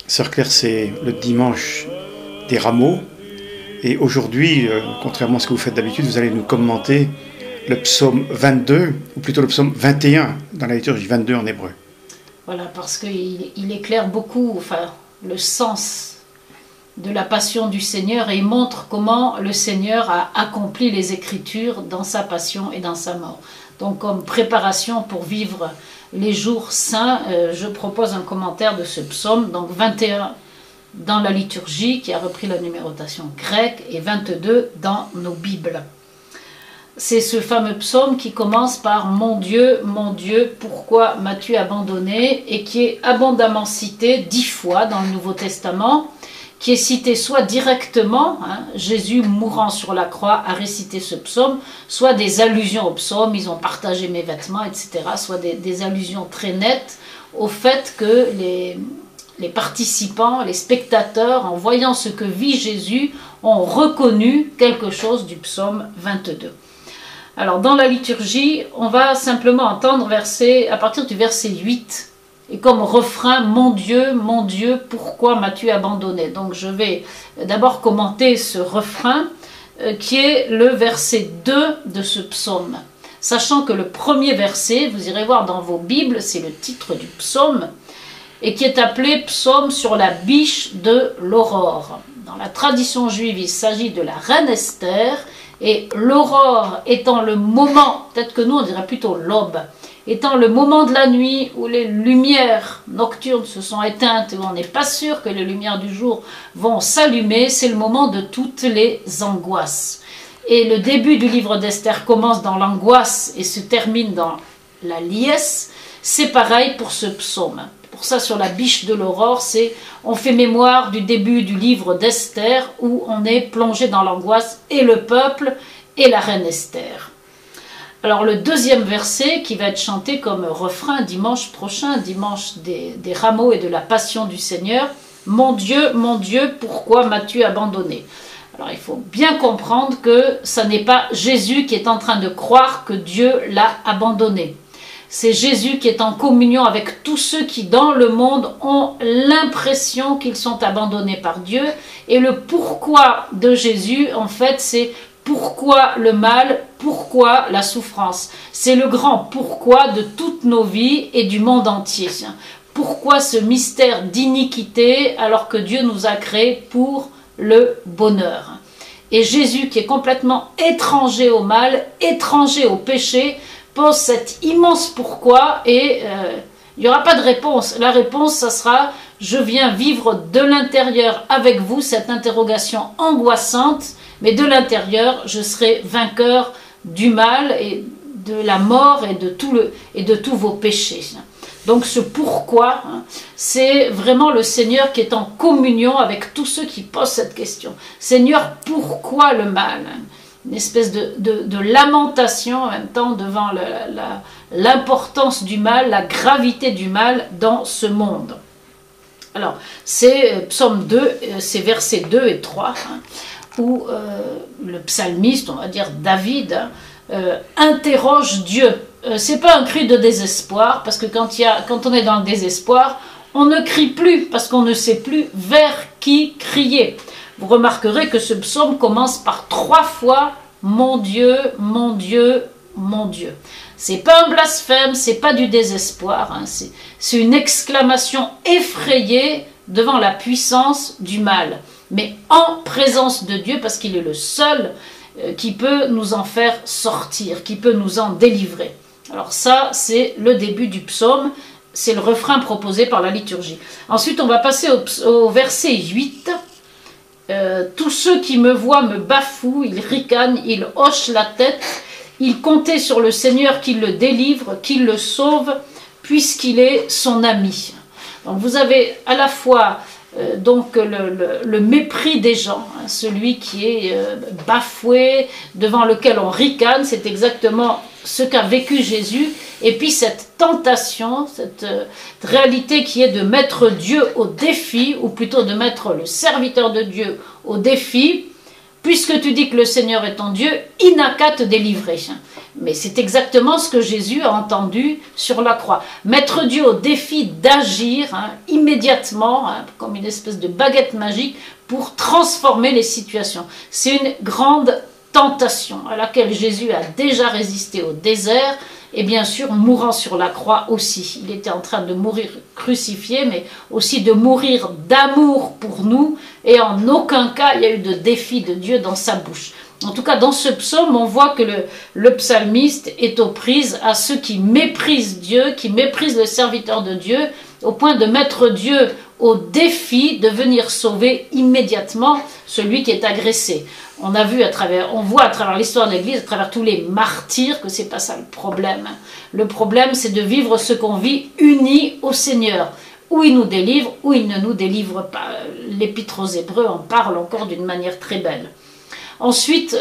Sœur Claire, c'est le dimanche des rameaux. Et aujourd'hui, contrairement à ce que vous faites d'habitude, vous allez nous commenter le psaume 22, ou plutôt le psaume 21, dans la liturgie 22 en hébreu. Voilà, parce qu'il éclaire beaucoup le sens de la passion du Seigneur et il montre comment le Seigneur a accompli les Écritures dans sa passion et dans sa mort. Donc comme préparation pour vivre les jours saints, je propose un commentaire de ce psaume, donc 21 dans la liturgie qui a repris la numérotation grecque et 22 dans nos Bibles. C'est ce fameux psaume qui commence par « Mon Dieu, pourquoi m'as-tu abandonné ?» et qui est abondamment cité 10 fois dans le Nouveau Testament, qui est cité soit directement, Jésus mourant sur la croix a récité ce psaume, soit des allusions au psaume, ils ont partagé mes vêtements, etc., soit des allusions très nettes au fait que les participants, les spectateurs, en voyant ce que vit Jésus, ont reconnu quelque chose du psaume 22. Alors dans la liturgie, on va simplement entendre à partir du verset 8, et comme refrain, mon Dieu, pourquoi m'as-tu abandonné ?» Donc je vais d'abord commenter ce refrain qui est le verset 2 de ce psaume. Sachant que le premier verset, vous irez voir dans vos Bibles, c'est le titre du psaume, et qui est appelé psaume sur la biche de l'aurore. Dans la tradition juive, il s'agit de la reine Esther, et l'aurore étant le moment, peut-être que nous on dirait plutôt l'aube, étant le moment de la nuit où les lumières nocturnes se sont éteintes et où on n'est pas sûr que les lumières du jour vont s'allumer, c'est le moment de toutes les angoisses. Et le début du livre d'Esther commence dans l'angoisse et se termine dans la liesse. C'est pareil pour ce psaume. Pour ça, sur la biche de l'aurore, on fait mémoire du début du livre d'Esther où on est plongé dans l'angoisse et le peuple et la reine Esther. Alors le deuxième verset qui va être chanté comme refrain dimanche prochain, dimanche des rameaux et de la passion du Seigneur, « Mon Dieu, pourquoi m'as-tu abandonné ?» Alors il faut bien comprendre que ce n'est pas Jésus qui est en train de croire que Dieu l'a abandonné. C'est Jésus qui est en communion avec tous ceux qui dans le monde ont l'impression qu'ils sont abandonnés par Dieu. Et le pourquoi de Jésus, en fait, c'est pourquoi le mal, pourquoi la souffrance. C'est le grand pourquoi de toutes nos vies et du monde entier. Pourquoi ce mystère d'iniquité alors que Dieu nous a créés pour le bonheur. Et Jésus, qui est complètement étranger au mal, étranger au péché, pose cet immense pourquoi et il n'y aura pas de réponse. La réponse, ça sera « Je viens vivre de l'intérieur avec vous » cette interrogation angoissante, mais de l'intérieur, je serai vainqueur du mal et de la mort et de tous vos péchés. Donc ce pourquoi, c'est vraiment le Seigneur qui est en communion avec tous ceux qui posent cette question. Seigneur, pourquoi le mal ? Une espèce de lamentation en même temps devant l'importance du mal, la gravité du mal dans ce monde. Alors, c'est psaume 2, c'est versets 2 et 3, où le psalmiste, on va dire David, interroge Dieu. C'est pas un cri de désespoir, parce que quand on est dans le désespoir, on ne crie plus, parce qu'on ne sait plus vers qui crier. Vous remarquerez que ce psaume commence par 3 fois « Mon Dieu, mon Dieu, mon Dieu ». C'est pas un blasphème, c'est pas du désespoir, c'est une exclamation effrayée devant la puissance du mal, mais en présence de Dieu, parce qu'il est le seul qui peut nous en faire sortir, qui peut nous en délivrer. Alors ça, c'est le début du psaume, c'est le refrain proposé par la liturgie. Ensuite, on va passer au verset 8. Tous ceux qui me voient me bafouent, ils ricanent, ils hochent la tête, ils comptaient sur le Seigneur qu'il le délivre, qu'il le sauve, puisqu'il est son ami. Donc vous avez à la fois donc le mépris des gens, hein, celui qui est bafoué, devant lequel on ricane, c'est exactement ce qu'a vécu Jésus. Et puis cette tentation, cette réalité qui est de mettre Dieu au défi, ou plutôt de mettre le serviteur de Dieu au défi, puisque tu dis que le Seigneur est ton Dieu, il n'a qu'à te délivrer. Mais c'est exactement ce que Jésus a entendu sur la croix. Mettre Dieu au défi d'agir immédiatement, comme une espèce de baguette magique, pour transformer les situations. C'est une grande tentation à laquelle Jésus a déjà résisté au désert, et bien sûr mourant sur la croix aussi. Il était en train de mourir crucifié, mais aussi de mourir d'amour pour nous, et en aucun cas il y a eu de défi de Dieu dans sa bouche. En tout cas, dans ce psaume, on voit que le psalmiste est aux prises à ceux qui méprisent Dieu, qui méprisent le serviteur de Dieu, au point de mettre Dieu au défi de venir sauver immédiatement celui qui est agressé. On voit à travers l'histoire de l'Église, à travers tous les martyrs, que c'est pas ça le problème. Le problème, c'est de vivre ce qu'on vit unis au Seigneur. Ou il nous délivre, ou il ne nous délivre pas. L'Épître aux Hébreux en parle encore d'une manière très belle. Ensuite,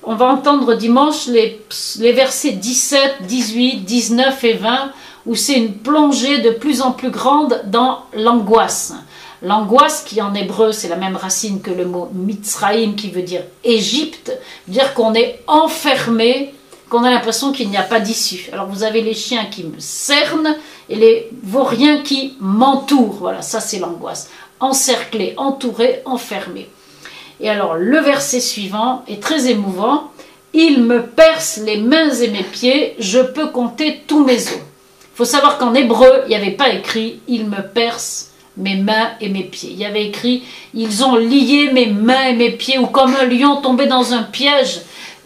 on va entendre dimanche les versets 17, 18, 19 et 20, où c'est une plongée de plus en plus grande dans l'angoisse. L'angoisse, qui en hébreu, c'est la même racine que le mot Mitzraïm, qui veut dire Égypte, veut dire qu'on est enfermé, qu'on a l'impression qu'il n'y a pas d'issue. Alors vous avez les chiens qui me cernent et les vauriens qui m'entourent. Voilà, ça c'est l'angoisse. Encerclé, entouré, enfermé. Et alors le verset suivant est très émouvant. « Il me perce les mains et mes pieds, je peux compter tous mes os. » Il faut savoir qu'en hébreu, il n'y avait pas écrit « Il me perce mes mains et mes pieds ». Il y avait écrit « Ils ont lié mes mains et mes pieds » ou comme un lion tombé dans un piège,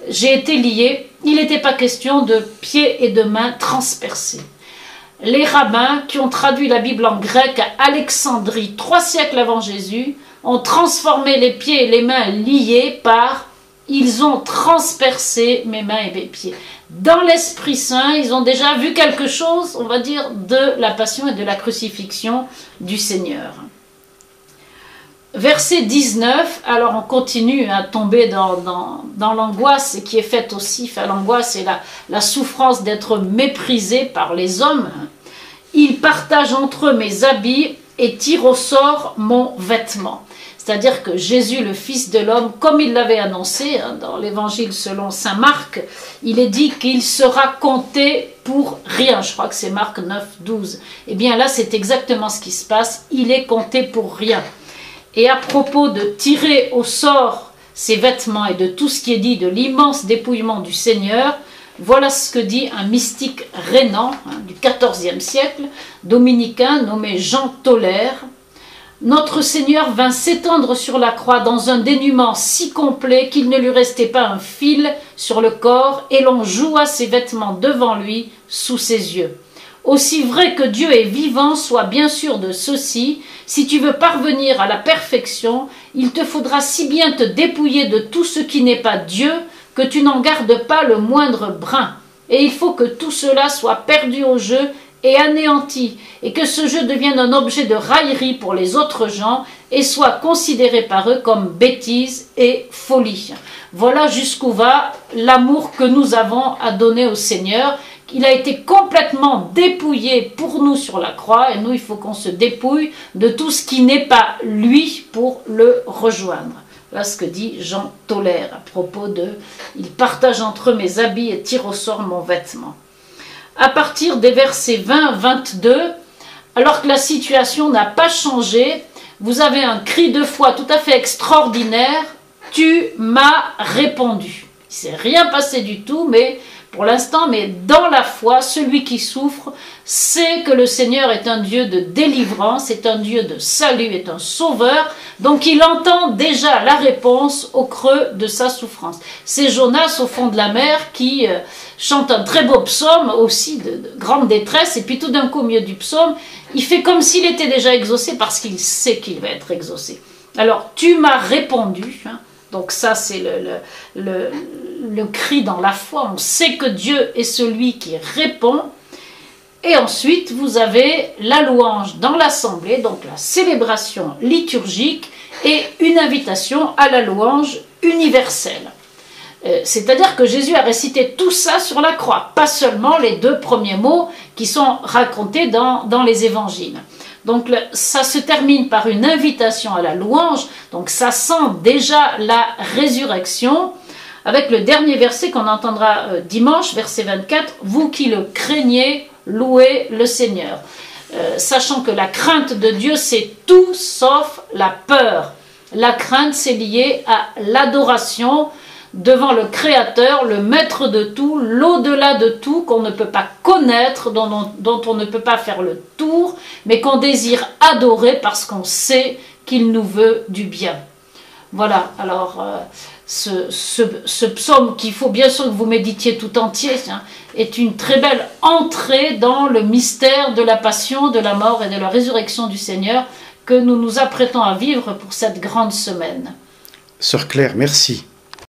j'ai été lié. Il n'était pas question de pieds et de mains transpercés. Les rabbins qui ont traduit la Bible en grec à Alexandrie, 3 siècles avant Jésus, ont transformé les pieds et les mains liés par « ils ont transpercé mes mains et mes pieds ». Dans l'Esprit Saint, ils ont déjà vu quelque chose, on va dire, de la passion et de la crucifixion du Seigneur. Verset 19, alors on continue à tomber dans l'angoisse qui est faite aussi, l'angoisse et la souffrance d'être méprisé par les hommes. « Ils partagent entre eux mes habits et tirent au sort mon vêtement ». C'est-à-dire que Jésus, le Fils de l'homme, comme il l'avait annoncé dans l'Évangile selon saint Marc, il est dit qu'il sera compté pour rien. Je crois que c'est Marc 9, 12. Eh bien là, c'est exactement ce qui se passe. Il est compté pour rien. Et à propos de tirer au sort ses vêtements et de tout ce qui est dit de l'immense dépouillement du Seigneur, voilà ce que dit un mystique rhénan du XIVe siècle, dominicain nommé Jean Tolère. Notre Seigneur vint s'étendre sur la croix dans un dénuement si complet qu'il ne lui restait pas un fil sur le corps et l'on joua ses vêtements devant lui sous ses yeux. Aussi vrai que Dieu est vivant, sois bien sûr de ceci, si tu veux parvenir à la perfection, il te faudra si bien te dépouiller de tout ce qui n'est pas Dieu que tu n'en gardes pas le moindre brin. Et il faut que tout cela soit perdu au jeu et anéanti, et que ce jeu devienne un objet de raillerie pour les autres gens et soit considéré par eux comme bêtise et folie. Voilà jusqu'où va l'amour que nous avons à donner au Seigneur. Il a été complètement dépouillé pour nous sur la croix, et nous il faut qu'on se dépouille de tout ce qui n'est pas lui pour le rejoindre. Voilà ce que dit Jean Tolère à propos de « Il partage entre eux mes habits et tire au sort mon vêtement ». À partir des versets 20-22, alors que la situation n'a pas changé, vous avez un cri de foi tout à fait extraordinaire. « Tu m'as répondu ». Il ne s'est rien passé du tout, mais pour l'instant, mais dans la foi, celui qui souffre sait que le Seigneur est un Dieu de délivrance, est un Dieu de salut, est un sauveur. Donc il entend déjà la réponse au creux de sa souffrance. C'est Jonas au fond de la mer qui chante un très beau psaume aussi de grande détresse, et puis tout d'un coup au milieu du psaume, il fait comme s'il était déjà exaucé parce qu'il sait qu'il va être exaucé. Alors tu m'as répondu, donc ça c'est le cri dans la foi, on sait que Dieu est celui qui répond. Et ensuite, vous avez la louange dans l'assemblée, donc la célébration liturgique et une invitation à la louange universelle. C'est-à-dire que Jésus a récité tout ça sur la croix, pas seulement les 2 premiers mots qui sont racontés dans les évangiles. Donc ça se termine par une invitation à la louange, donc ça sent déjà la résurrection, avec le dernier verset qu'on entendra dimanche, verset 24, « Vous qui le craignez, louez le Seigneur ». Sachant que la crainte de Dieu, c'est tout sauf la peur. La crainte, c'est lié à l'adoration devant le Créateur, le maître de tout, l'au-delà de tout, qu'on ne peut pas connaître, dont on ne peut pas faire le tour, mais qu'on désire adorer parce qu'on sait qu'il nous veut du bien. Voilà, alors ce psaume qu'il faut bien sûr que vous méditiez tout entier, hein, est une très belle entrée dans le mystère de la passion, de la mort et de la résurrection du Seigneur que nous nous apprêtons à vivre pour cette grande semaine. Sœur Claire, merci.